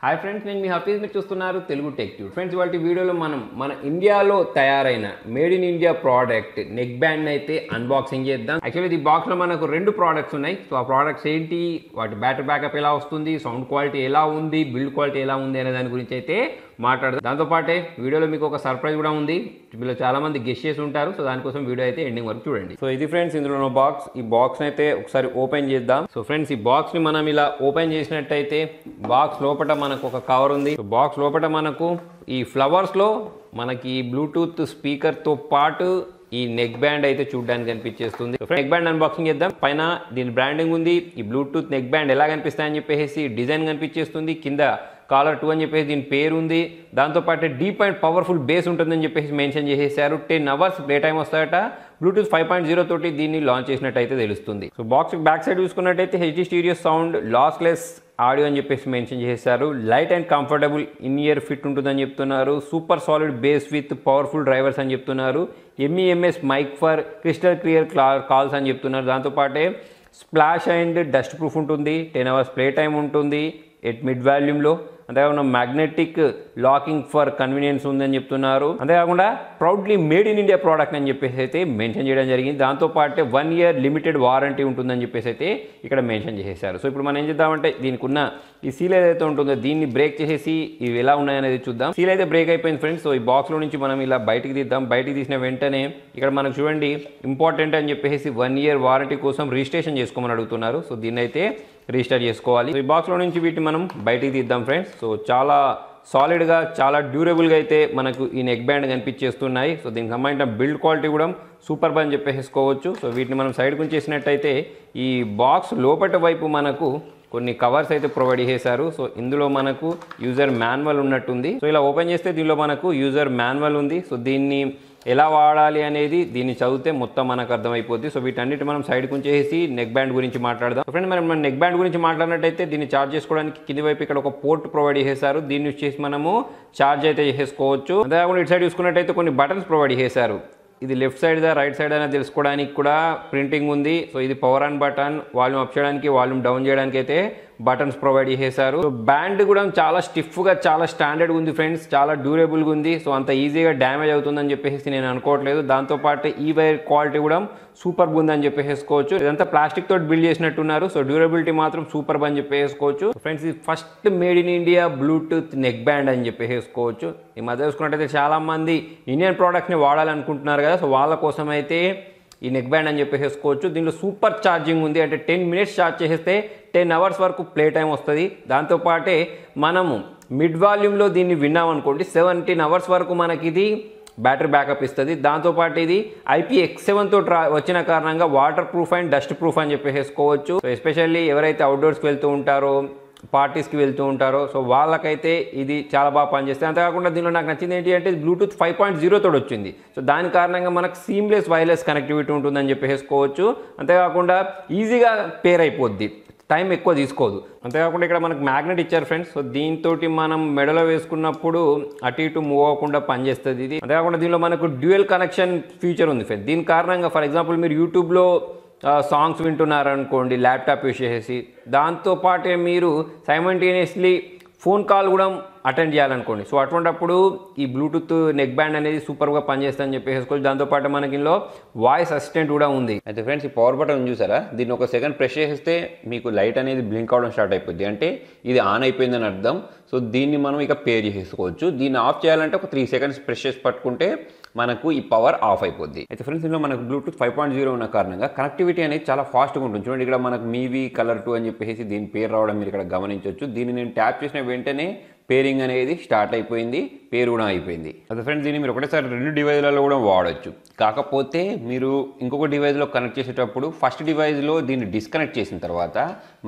Hi friends, నేను మీ హఫీజ్. మీరు చూస్తున్నారు తెలుగు టెక్ ట్యూబ్. ఫ్రెండ్స్, ఇవాళ వీడియోలో మనం మన ఇండియాలో తయారైన made in India product neck band అయితే అన్బాక్సింగ్ చేద్దాం. యాక్చువల్లీ ఈ బాక్స్లో మనకు రెండు ప్రోడక్ట్స్ ఉన్నాయి. సో ఆ ప్రోడక్ట్స్ ఏంటి, వాటి బ్యాటరీ బ్యాకప్ ఎలా వస్తుంది, సౌండ్ క్వాలిటీ ఎలా ఉంది, బిల్డ్ క్వాలిటీ ఎలా ఉంది అనే దాని గురించి అయితే మాట్లాడదాం. దాంతోపాటే వీడియోలో మీకు ఒక సర్ప్రైజ్ కూడా ఉంది. వీళ్ళు చాలా మంది గెస్ చేసి ఉంటారు. సో దానికోసం వీడియో అయితే ఎండింగ్ వరకు చూడండి. సో ఇది ఫ్రెండ్స్ ఇందులో బాక్స్. ఈ బాక్స్ అయితే ఒకసారి ఓపెన్ చేద్దాం. సో ఫ్రెండ్స్, ఈ బాక్స్ ని మనం ఇలా ఓపెన్ చేసినట్టయితే బాక్స్ లోపల మనకు ఒక కవర్ ఉంది. బాక్స్ లోపల మనకు ఈ ఫ్లవర్స్ లో మనకి బ్లూటూత్ స్పీకర్ తో పాటు ఈ నెక్ బ్యాండ్ అయితే చూడడానికి కనిపించేస్తుంది. నెక్ బ్యాండ్ అన్బాక్సింగ్ చేద్దాం. పైన దీని బ్రాండింగ్ ఉంది. ఈ బ్లూటూత్ నెక్ బ్యాండ్ ఎలా కనిపిస్తాయని చెప్పేసి డిజైన్ కనిపించేస్తుంది. కింద కాలర్ 2 అని చెప్పేసి దీని పేరు ఉంది. దాంతోపాటు డీప్ అండ్ పవర్ఫుల్ బేస్ ఉంటుందని చెప్పేసి మెన్షన్ చేసేసారు. 10 hours ప్లే టైం వస్తాయట. బ్లూటూత్ 5.0 తోటి దీన్ని లాంచ్ చేసినట్టయితే తెలుస్తుంది. సో బాక్స్ బ్యాక్ సైడ్ చూసుకున్నట్టయితే HD stereo sound, lossless audio అని చెప్పేసి మెన్షన్ చేశారు. Light and comfortable in ear fit ఉంటుందని చెప్తున్నారు. Super solid base with powerful drivers అని చెప్తున్నారు. MEMS mic for crystal clear calls అని చెప్తున్నారు. దాంతోపాటే స్ప్లాష్ అండ్ డస్ట్ ప్రూఫ్ ఉంటుంది. 10 hours ప్లే టైం ఉంటుంది ఎట్ మిడ్ వాల్యూమ్లో. అంతేకాకుండా మ్యాగ్నెటిక్ లాకింగ్ ఫర్ కన్వీనియన్స్ ఉందని చెప్తున్నారు. అంతేకాకుండా proudly made in India product అని చెప్పేసి అయితే మెన్షన్ చేయడం జరిగింది. దాంతోపాటు 1 year లిమిటెడ్ వారంటీ ఉంటుందని చెప్పేసి అయితే ఇక్కడ మెన్షన్ చేసేసారు. సో ఇప్పుడు మనం ఏం చేద్దామంటే దీనికి ఉన్న ఈ సీల్ ఏదైతే ఉంటుందో దీన్ని బ్రేక్ చేసేసి ఇవి ఎలా ఉన్నాయనేది చూద్దాం. సీల్ అయితే బ్రేక్ అయిపోయింది ఫ్రెండ్స్. సో ఈ బాక్స్లో నుంచి మనం ఇలా బయటికి తీద్దాం. బయటికి తీసిన వెంటనే ఇక్కడ మనకు చూడండి ఇంపార్టెంట్ అని చెప్పేసి 1 year వారంటీ కోసం రిజిస్ట్రేషన్ చేసుకోమని అడుగుతున్నారు. సో దీన్ని అయితే రిజిస్టర్ చేసుకోవాలి. ఈ బాక్స్లో నుంచి వీటిని మనం బయటికి తీద్దాం ఫ్రెండ్స్. సో చాలా సాలిడ్గా, చాలా డ్యూరబుల్గా అయితే మనకు ఈ నెక్ బ్యాండ్ కనిపించేస్తున్నాయి. సో దీనికి సంబంధించిన బిల్డ్ క్వాలిటీ కూడా సూపర్ అని చెప్పేసుకోవచ్చు. సో వీటిని మనం సైడ్కి ఉంచేసినట్టయితే ఈ బాక్స్ లోపటి వైపు మనకు కొన్ని కవర్స్ అయితే ప్రొవైడ్ చేశారు. సో ఇందులో మనకు యూజర్ మాన్యువల్ ఉన్నట్టుంది. సో ఇలా ఓపెన్ చేస్తే దీనిలో మనకు యూజర్ మాన్యువల్ ఉంది. సో దీన్ని ఎలా వాడాలి అనేది దీన్ని చదివితే మొత్తం మనకు అర్థమైపోద్ది. సో వీటన్నిటి మనం సైడ్కి ఉంచేసి నెక్ బ్యాండ్ గురించి మాట్లాడదాం. ఫ్రెండ్, మనం నెక్ బ్యాండ్ గురించి మాట్లాడినట్టయితే దీన్ని ఛార్జ్ చేసుకోవడానికి కింది వైపు ఇక్కడ ఒక పోర్ట్ ప్రొవైడ్ చేశారు. దీన్ని యూజ్ చేసి మనము ఛార్జ్ అయితే చేసుకోవచ్చు. అంతేకాకుండా ఇటు సైడ్ చూసుకున్నట్టయితే కొన్ని బటన్స్ ప్రొవైడ్ చేశారు. ఇది లెఫ్ట్ సైడ్దా రైట్ సైడ్ అనేది తెలుసుకోవడానికి కూడా ప్రింటింగ్ ఉంది. సో ఇది power on button, volume up చేయడానికి, వాల్యూమ్ డౌన్ చేయడానికి అయితే బటన్స్ ప్రొవైడ్ చేశారు. సో బ్యాండ్ కూడా చాలా స్టిఫ్గా, చాలా స్టాండర్డ్గా ఉంది ఫ్రెండ్స్. చాలా డ్యూరబుల్గా ఉంది. సో అంత ఈజీగా డ్యామేజ్ అవుతుందని చెప్పేసి నేను అనుకోవట్లేదు. దాంతోపాటు ఈ వైర్ క్వాలిటీ కూడా సూపర్గా ఉందని చెప్పేసుకోవచ్చు. ఇదంతా ప్లాస్టిక్ తోటి బిల్డ్ చేసినట్టున్నారు. సో డ్యూరబిలిటీ మాత్రం సూపర్ అని చెప్పేసుకోవచ్చు ఫ్రెండ్స్. ఇది first made in India Bluetooth neck band అని చెప్పేసుకోవచ్చు. ఈ మధ్య చూసుకున్నట్టయితే చాలా మంది ఇండియన్ ప్రోడక్ట్ని వాడాలనుకుంటున్నారు కదా. సో వాళ్ళ కోసం అయితే ఈ నెక్ బ్యాండ్ అని చెప్పేసుకోవచ్చు. దీనిలో సూపర్ ఛార్జింగ్ ఉంది. అంటే 10 minutes ఛార్జ్ చేస్తే 10 hours వరకు ప్లే టైం వస్తుంది. దాంతోపాటే మనము మిడ్ వాల్యూమ్లో దీన్ని విన్నామనుకోండి 17 hours వరకు మనకి ఇది బ్యాటరీ బ్యాకప్ ఇస్తుంది. దాంతోపాటు ఇది IPX7 తోటి వచ్చిన కారణంగా water proof and dust proof అని చెప్పేసుకోవచ్చు. సో ఎస్పెషల్లీ ఎవరైతే అవుట్డోర్స్కి వెళ్తూ ఉంటారో, పార్టీస్కి వెళ్తూ ఉంటారో, సో వాళ్ళకైతే ఇది చాలా బాగా పనిచేస్తుంది. అంతేకాకుండా దీనిలో నాకు నచ్చింది ఏంటి అంటే బ్లూటూత్ 5.0 తోటి వచ్చింది. సో దాని కారణంగా మనకు సీమ్లెస్ వైర్లెస్ కనెక్టివిటీ ఉంటుందని చెప్పేసుకోవచ్చు. అంతేకాకుండా ఈజీగా పేర్ అయిపోద్ది, టైం ఎక్కువ తీసుకోదు. అంతేకాకుండా ఇక్కడ మనకు మ్యాగ్నెట్ ఇచ్చారు ఫ్రెండ్స్. సో దీంతో మనం మెడలో వేసుకున్నప్పుడు అటు ఇటు మూవ్ అవ్వకుండా పనిచేస్తుంది ఇది. అంతేకాకుండా దీనిలో మనకు డ్యూయల్ కనెక్షన్ ఫీచర్ ఉంది ఫ్రెండ్స్. దీని కారణంగా ఫర్ ఎగ్జాంపుల్ మీరు యూట్యూబ్లో సాంగ్స్ వింటున్నారనుకోండి ల్యాప్టాప్ యూజ్ చేసేసి, దాంతోపాటే మీరు సైమల్టేనియస్లీ ఫోన్ కాల్ కూడా అటెండ్ చేయాలనుకోండి. సో అటువంటిప్పుడు ఈ బ్లూటూత్ నెక్ బ్యాండ్ అనేది సూపర్గా పనిచేస్తుందని చెప్పేసుకోవచ్చు. దాంతోపాటు మనకి ఇందులో వాయిస్ అసిస్టెంట్ కూడా ఉంది. అయితే ఫ్రెండ్స్, ఈ పవర్ బటన్ చూసారా, దీన్ని ఒక సెకండ్ ప్రెస్ చేస్తే మీకు లైట్ అనేది బ్లింక్ అవడం స్టార్ట్ అయిపోద్ది. అంటే ఇది ఆన్ అయిపోయిందని అర్థం. సో దీన్ని మనం ఇక పేర్ చేసుకోవచ్చు. దీన్ని ఆఫ్ చేయాలంటే ఒక 3 seconds ప్రెస్ చేసి పట్టుకుంటే మనకు ఈ పవర్ ఆఫ్ అయిపోద్ది. అయితే ఫ్రెండ్స్, ఇందులో మనకు బ్లూటూత్ 5.0 ఉన్న కారణంగా కనెక్టివిటీ అనేది చాలా ఫాస్ట్గా ఉంటుంది. చూడండి, ఇక్కడ మనకు మీవి కలర్ 2 అని చెప్పేసి దీని పేరు రావడం మీరు ఇక్కడ గమనించవచ్చు. దీన్ని నేను ట్యాప్ చేసిన వెంటనే పేరింగ్ అనేది స్టార్ట్ అయిపోయింది, పేరు కూడా అయిపోయింది. అదే ఫ్రెండ్స్, దీన్ని మీరు ఒకటేసారి 2 డివైజ్లలో కూడా వాడచ్చు. కాకపోతే మీరు ఇంకొక డివైజ్లో కనెక్ట్ చేసేటప్పుడు ఫస్ట్ డివైజ్లో దీన్ని డిస్కనెక్ట్ చేసిన తర్వాత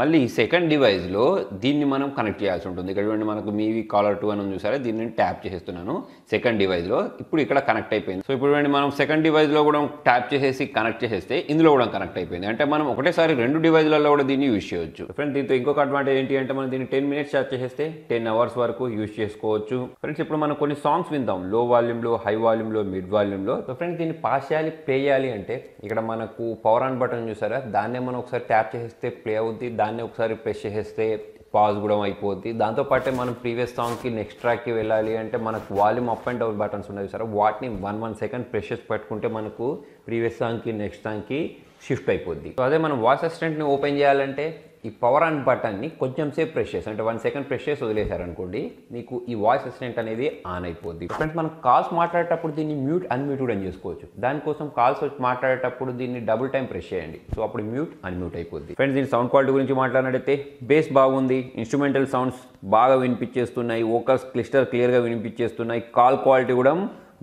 మళ్ళీ సెకండ్ డివైజ్లో దీన్ని మనం కనెక్ట్ చేయాల్సి ఉంటుంది. ఇక్కడ చూడండి, మనకు మీవి కాలర్ 2 అని చూసారా, దీన్ని ట్యాప్ చేసేస్తున్నాను సెకండ్ డివైజ్లో. ఇప్పుడు ఇక్కడ కనెక్ట్ అయిపోయింది. సో ఇప్పుడు మనం సెకండ్ డివైజ్లో కూడా ట్యాప్ చేసేసి కనెక్ట్ చేసేస్తే ఇందులో కూడా కనెక్ట్ అయిపోయింది. అంటే మనం ఒకటేసారి 2 డివైజ్లలో కూడా దీన్ని యూజ్ చేయొచ్చు. ఫ్రెండ్స్, దీంతో ఇంకొక అడ్వాంటేజ్ ఏంటి అంటే మనం దీన్ని 10 minutes ఛార్జ్ చేసేస్తే 10 hours వరకు యూజ్ చేసుకోవచ్చు. ఫ్రెండ్స్, ఇప్పుడు మనం కొన్ని సాంగ్స్ విందాం లో వాల్యూమ్లో, హై వాల్యూమ్లో, మిడ్ వాల్యూమ్లో. సో ఫ్రెండ్స్, దీన్ని పాస్ చేయాలి, ప్లే చేయాలి అంటే ఇక్కడ మనకు పవర్ ఆన్ బటన్ చూసారా, దాన్నే మనం ఒకసారి ట్యాప్ చేసేస్తే ప్లే అవుద్ది. దాన్నే ఒకసారి ప్రెస్ చేసేస్తే పాజ్ కూడా అయిపోద్ది. దాంతోపాటే మనం ప్రీవియస్ సాంగ్కి నెక్స్ట్ ట్రాక్కి వెళ్ళాలి అంటే మనకు volume up and down buttons ఉన్నాయి సార్, వాటిని 1 సెకండ్ ప్రెస్ చేసి పెట్టుకుంటే మనకు ప్రీవియస్ సాంగ్కి నెక్స్ట్ సాంగ్కి షిఫ్ట్ అయిపోద్ది. సో అదే మనం వాయిస్ అసిస్టెంట్ని ఓపెన్ చేయాలంటే ఈ పవర్ ఆన్ బటన్ని కొంచెం సేపు ప్రెస్ చేసి అంటే 1 సెకండ్ ప్రెస్ చేసి వదిలేశారనుకోండి, మీకు ఈ వాయిస్ అసిస్టెంట్ అనేది ఆన్ అయిపోద్ది. ఫ్రెండ్స్ మనం కాల్స్ మాట్లాడేటప్పుడు దీన్ని మ్యూట్ అన్మ్యూట్ కూడా చేసుకోవచ్చు. దానికోసం కాల్స్ వచ్చి మాట్లాడేటప్పుడు దీన్ని డబుల్ టైం ప్రెస్ చేయండి, సో అప్పుడు మ్యూట్ అన్మ్యూట్ అయిపోద్ది. ఫ్రెండ్స్ దీని సౌండ్ క్వాలిటీ గురించి మాట్లాడినట్టయితే బేస్ బాగుంది, ఇన్స్ట్రుమెంటల్ సౌండ్స్ బాగా వినిపించేస్తున్నాయి, వోకల్స్ క్లియర్గా వినిపించేస్తున్నాయి, కాల్ క్వాలిటీ కూడా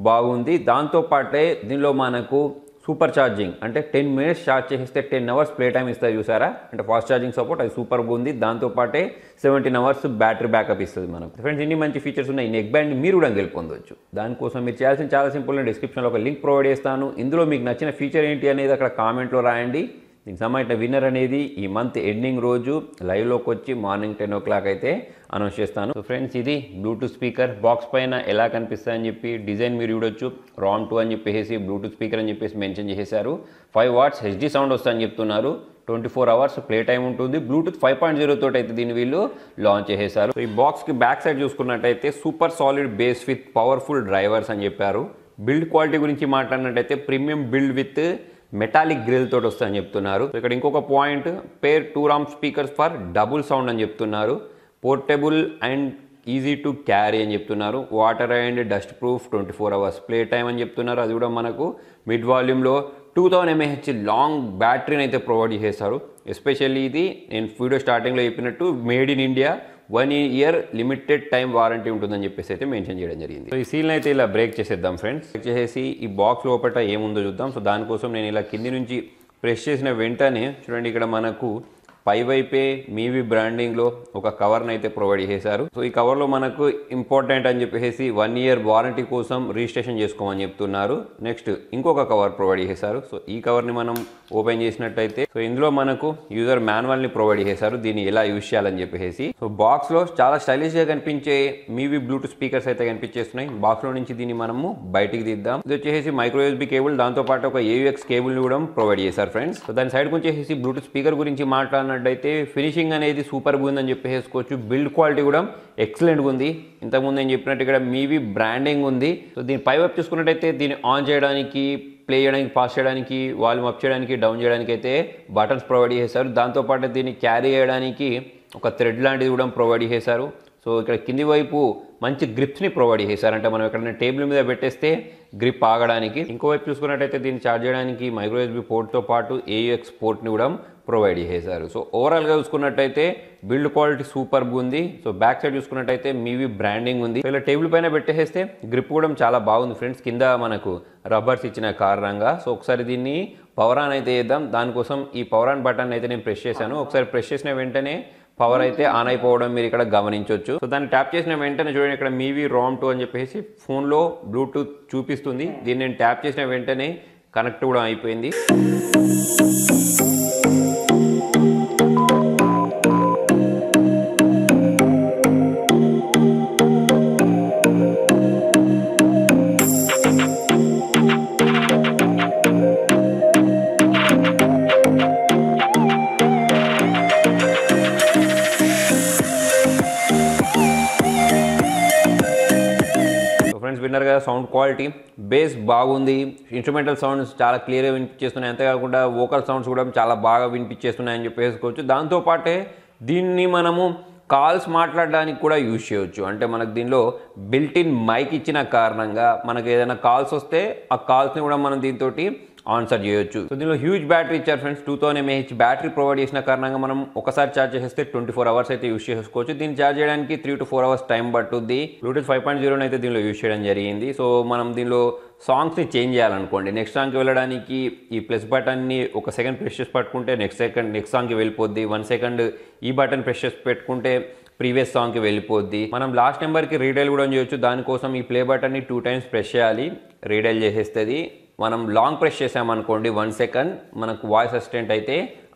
బాగుంది. దాంతోపాటే దీనిలో మనకు సూపర్ ఛార్జింగ్ అంటే 10 మినిట్స్ ఛార్జ్ చేస్తే 10 అవర్స్ ప్లే టైం ఇస్తుంది చూసారా, అంటే ఫాస్ట్ ఛార్జింగ్ సపోర్ట్ అది సూపర్గా ఉంది. దాంతోపాటే 17 అవర్స్ బ్యాటరీ బ్యాకప్ ఇస్తుంది మనకు. ఫ్రెండ్స్ ఇన్ని మంచి ఫీచర్స్ ఉన్నాయి, నెక్ బ్యాండ్ మీరు కూడా గెలుపొందవచ్చు. దానికోసం మీరు చేయాల్సిన చాలా సింపుల్, నేను డిస్క్రిప్షన్లో ఒక లింక్ ప్రొవైడ్ చేస్తాను. ఇందులో మీకు నచ్చిన ఫీచర్ ఏంటి అనేది అక్కడ కామెంట్లో రాయండి. దీనికి సంబంధించిన విన్నర్ అనేది ఈ మంత్ ఎండింగ్ రోజు లైవ్లోకి వచ్చి మార్నింగ్ 10 o'clock అయితే అనౌన్స్ చేస్తాను. సో ఫ్రెండ్స్ ఇది బ్లూటూత్ స్పీకర్ బాక్స్ పైన ఎలా కనిపిస్తుంది అని చెప్పి డిజైన్ మీరు చూడొచ్చు. ROM 2 అని చెప్పేసి బ్లూటూత్ స్పీకర్ అని చెప్పేసి మెన్షన్ చేసేసారు. 5 watts HD సౌండ్ వస్తుందని చెప్తున్నారు. 24 hours ప్లే టైం ఉంటుంది. బ్లూటూత్ 5.0 తోటి అయితే దీన్ని వీళ్ళు లాంచ్ చేసేసారు. ఈ బాక్స్కి బ్యాక్ సైడ్ చూసుకున్నట్టయితే super solid base with powerful drivers అని చెప్పారు. బిల్డ్ క్వాలిటీ గురించి మాట్లాడినట్టయితే premium build with metallic grill తోటి వస్తుందని చెప్తున్నారు. ఇక్కడ ఇంకొక point, pair 2 ROM speakers for double sound అని చెప్తున్నారు. Portable and easy to carry అని చెప్తున్నారు. Water and dust proof 24 hours play time అని చెప్తున్నారు. అది కూడా మనకు మిడ్ వాల్యూమ్లో 2000 mAh లాంగ్ బ్యాటరీని అయితే ప్రొవైడ్ చేశారు. ఎస్పెషల్లీ ఇది నేను వీడియో స్టార్టింగ్లో చెప్పినట్టు made in India, 1 year limited time warranty ఉంటుందని చెప్పేసి అయితే మెన్షన్ చేయడం జరిగింది. సో ఈ సీల్ని అయితే ఇలా బ్రేక్ చేసేద్దాం ఫ్రెండ్స్. బ్రేక్ చేసేసి ఈ బాక్స్ లోపల ఏముందో చూద్దాం. సో దానికోసం నేను ఇలా కింది నుంచి ప్రెస్ చేసిన వెంటనే చూడండి, ఇక్కడ మనకు పై వైపే మీవి బ్రాండింగ్లో ఒక కవర్ని అయితే ప్రొవైడ్ చేశారు. సో ఈ కవర్లో మనకు ఇంపార్టెంట్ అని చెప్పేసి 1 year వారంటీ కోసం రిజిస్ట్రేషన్ చేసుకోమని చెప్తున్నారు. నెక్స్ట్ ఇంకొక కవర్ ప్రొవైడ్ చేశారు. సో ఈ కవర్ని మనం ఓపెన్ చేసినట్టయితే సో ఇందులో మనకు యూజర్ మాన్యువల్ని ప్రొవైడ్ చేశారు, దీన్ని ఎలా యూజ్ చేయాలని చెప్పేసి. సో బాక్స్లో చాలా స్టైలిష్గా కనిపించే మీవి బ్లూటూత్ స్పీకర్స్ అయితే కనిపించేస్తున్నాయి. బాక్స్లో నుంచి దీన్ని మనము బయటికి తీద్దాం. ఇది వచ్చేసి మైక్రో USB కేబుల్, దాంతోపాటు ఒక AUX కేబుల్ని కూడా ప్రొవైడ్ చేశారు ఫ్రెండ్స్. సో దాని సైడ్కి వచ్చేసి బ్లూటూత్ స్పీకర్ గురించి మాట్లాడినట్టయితే ఫినిషింగ్ అనేది సూపర్గా ఉందని చెప్పేసుకోవచ్చు. బిల్డ్ క్వాలిటీ కూడా ఎక్సలెంట్గా ఉంది. ఇంతకుముందు నేను చెప్పినట్టు ఇక్కడ మీవి బ్రాండింగ్ ఉంది. సో దీని పై వైపు చూసుకున్నట్టయితే దీన్ని ఆన్ చేయడానికి, ప్లే చేయడానికి, పాస్ చేయడానికి, వాల్యూమ్ అప్ చేయడానికి, డౌన్ చేయడానికి అయితే బటన్స్ ప్రొవైడ్ చేశారు. దాంతోపాటు దీన్ని క్యారీ చేయడానికి ఒక థ్రెడ్ లాంటిది కూడా ప్రొవైడ్ చేశారు. సో ఇక్కడ కింది వైపు మంచి గ్రిప్స్ని ప్రొవైడ్ చేశారు, అంటే మనం ఎక్కడైనా టేబుల్ మీద పెట్టేస్తే గ్రిప్ ఆగడానికి. ఇంకోవైపు చూసుకున్నట్టయితే దీన్ని ఛార్జ్ చేయడానికి మైక్రో USB పోర్ట్తో పాటు AUX పోర్ట్ని కూడా ప్రొవైడ్ చేశారు. సో ఓవరాల్గా చూసుకున్నట్టయితే బిల్డ్ క్వాలిటీ సూపర్గా ఉంది. సో బ్యాక్ సైడ్ చూసుకున్నట్టయితే మీవి బ్రాండింగ్ ఉంది. ఇలా టేబుల్ పైన పెట్టేస్తే గ్రిప్ కూడా చాలా బాగుంది ఫ్రెండ్స్, కింద మనకు రబ్బర్స్ ఇచ్చిన కారణంగా. సో ఒకసారి దీన్ని పవర్ ఆన్ అయితే చేద్దాం. దానికోసం ఈ పవర్ ఆన్ బటన్ అయితే నేను ప్రెస్ చేశాను. ఒకసారి ప్రెస్ చేసిన వెంటనే పవర్ అయితే ఆన్ అయిపోవడం మీరు ఇక్కడ గమనించవచ్చు. సో దాన్ని ట్యాప్ చేసిన వెంటనే చూడండి, ఇక్కడ మీవి ROM 2 అని చెప్పేసి ఫోన్లో బ్లూటూత్ చూపిస్తుంది. దీన్ని నేను ట్యాప్ చేసిన వెంటనే కనెక్ట్ కూడా అయిపోయింది. విన్నర్ గా సౌండ్ క్వాలిటీ, బేస్ బాగుంది, ఇన్స్ట్రుమెంటల్ సౌండ్స్ చాలా క్లియర్గా వినిపించేస్తున్నాయి. అంతేకాకుండా వోకల్ సౌండ్స్ కూడా చాలా బాగా వినిపించేస్తున్నాయని చెప్పేసుకోవచ్చు. దాంతోపాటే దీన్ని మనము కాల్స్ మాట్లాడడానికి కూడా యూజ్ చేయవచ్చు. అంటే మనకు దీనిలో బిల్ట్ ఇన్ మైక్ ఇచ్చిన కారణంగా మనకు ఏదైనా కాల్స్ వస్తే ఆ కాల్స్ని కూడా మనం దీంతో ఆన్సర్ చేయొచ్చు. సో దీనిలో హ్యూజ్ బ్యాటరీ ఇచ్చారు ఫ్రెండ్స్. 2000 mAh బ్యాటరీ ప్రొవైడ్ చేసిన కారణంగా మనం ఒకసారి ఛార్జ్ చేస్తే 24 hours అయితే యూజ్ చేసుకోవచ్చు. దీన్ని ఛార్జ్ చేయడానికి 3 to 4 hours టైం పట్టుద్ది. బ్లూటూత్ 5.0 అయితే దీనిలో యూజ్ చేయడం జరిగింది. సో మనం దీనిలో సాంగ్స్ని చేంజ్ చేయాలనుకోండి, నెక్స్ట్ సాంగ్కి వెళ్ళడానికి ఈ ప్లస్ బటన్ని 1 second ప్రెస్ చేసి పట్టుకుంటే నెక్స్ట్ సాంగ్కి వెళ్ళిపోద్ది. 1 second ఈ బటన్ ప్రెస్ చేసి పెట్టుకుంటే ప్రీవియస్ సాంగ్కి వెళ్ళిపోద్ది. మనం లాస్ట్ నెంబర్కి రీడైల్ కూడా చేయొచ్చు. దానికోసం ఈ ప్లే బటన్ని 2 times ప్రెస్ చేయాలి, రీడైల్ చేసేస్తుంది. మనం లాంగ్ ప్రెస్ చేసామనుకోండి 1 second మనకు వాయిస్ అసిస్టెంట్ అయితే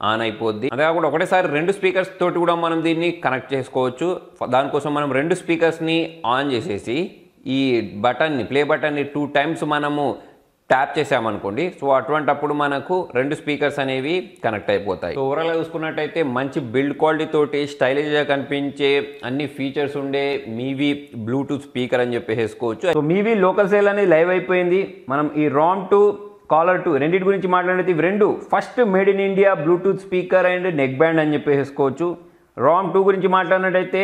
ఆన్ అయిపోద్ది. అంతేకాకుండా ఒకటేసారి 2 స్పీకర్స్ తోటి కూడా మనం దీన్ని కనెక్ట్ చేసుకోవచ్చు. దానికోసం మనం 2 స్పీకర్స్ని ఆన్ చేసేసి ఈ బటన్ని, ప్లే బటన్ని 2 times మనము ట్యాప్ చేసామనుకోండి, సో అటువంటప్పుడు మనకు 2 స్పీకర్స్ అనేవి కనెక్ట్ అయిపోతాయి. సో ఓవరాల్గా చూసుకున్నట్టయితే మంచి బిల్డ్ క్వాలిటీ తోటి స్టైలిష్గా కనిపించే అన్ని ఫీచర్స్ ఉండే మీవి బ్లూటూత్ స్పీకర్ అని చెప్పేసుకోవచ్చు. సో మీవి లోకల్ సేల్ అనేది లైవ్ అయిపోయింది. మనం ఈ రామ్ 2 కాలర్ 2 రెండింటి గురించి మాట్లాడితే ఇవి రెండు first made in India Bluetooth speaker and neck band అని చెప్పేసుకోవచ్చు. రామ్ 2 గురించి మాట్లాడినట్టయితే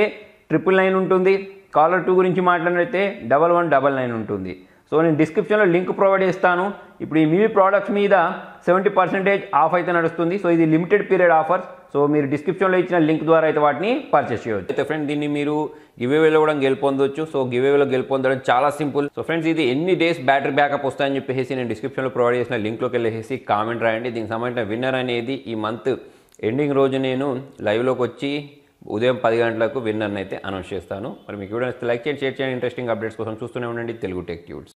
999 ఉంటుంది, కాలర్ 2 గురించి మాట్లాడినట్టయితే 1199 ఉంటుంది. సో నేను డిస్క్రిప్షన్లో లింక్ ప్రొవైడ్ చేస్తాను. ఇప్పుడు ఈ మీవి ప్రోడక్ట్స్ మీద 70% ఆఫ్ అయితే నడుస్తుంది. సో ఇది లిమిటెడ్ పీరియడ్ ఆఫర్స్. సో మీరు డిస్క్రిప్షన్లో ఇచ్చిన లింక్ ద్వారా అయితే వాటిని పర్చేస్ చేయవచ్చు. అయితే ఫ్రెండ్స్ దీన్ని మీరు గివేవేలో కూడా గెలుపొందొచ్చు. సో గివేవేలో గెలుపొందడం చాలా సింపుల్. సో ఫ్రెండ్స్ ఇది ఎన్ని డేస్ బ్యాటరీ బ్యాకప్ వస్తాయని చెప్పేసి నేను డిస్క్రిప్షన్లో ప్రొవైడ్ చేసిన లింక్లోకి వెళ్ళేసి కామెంట్ రాయండి. దీనికి సంబంధించిన విన్నర్ అనేది ఈ మంత్ ఎండింగ్ రోజు నేను లైవ్లోకి వచ్చి ఉదయం 10 గంటలకు విన్నర్ని అయితే అనౌన్స్ చేస్తాను. మరి మీకు వీడియో లైక్ చేయండి, షేర్ చేయండి. ఇంట్రెస్టింగ్ అప్డేట్స్ కోసం చూస్తూనే ఉండండి తెలుగు టెక్ ట్యూట్స్.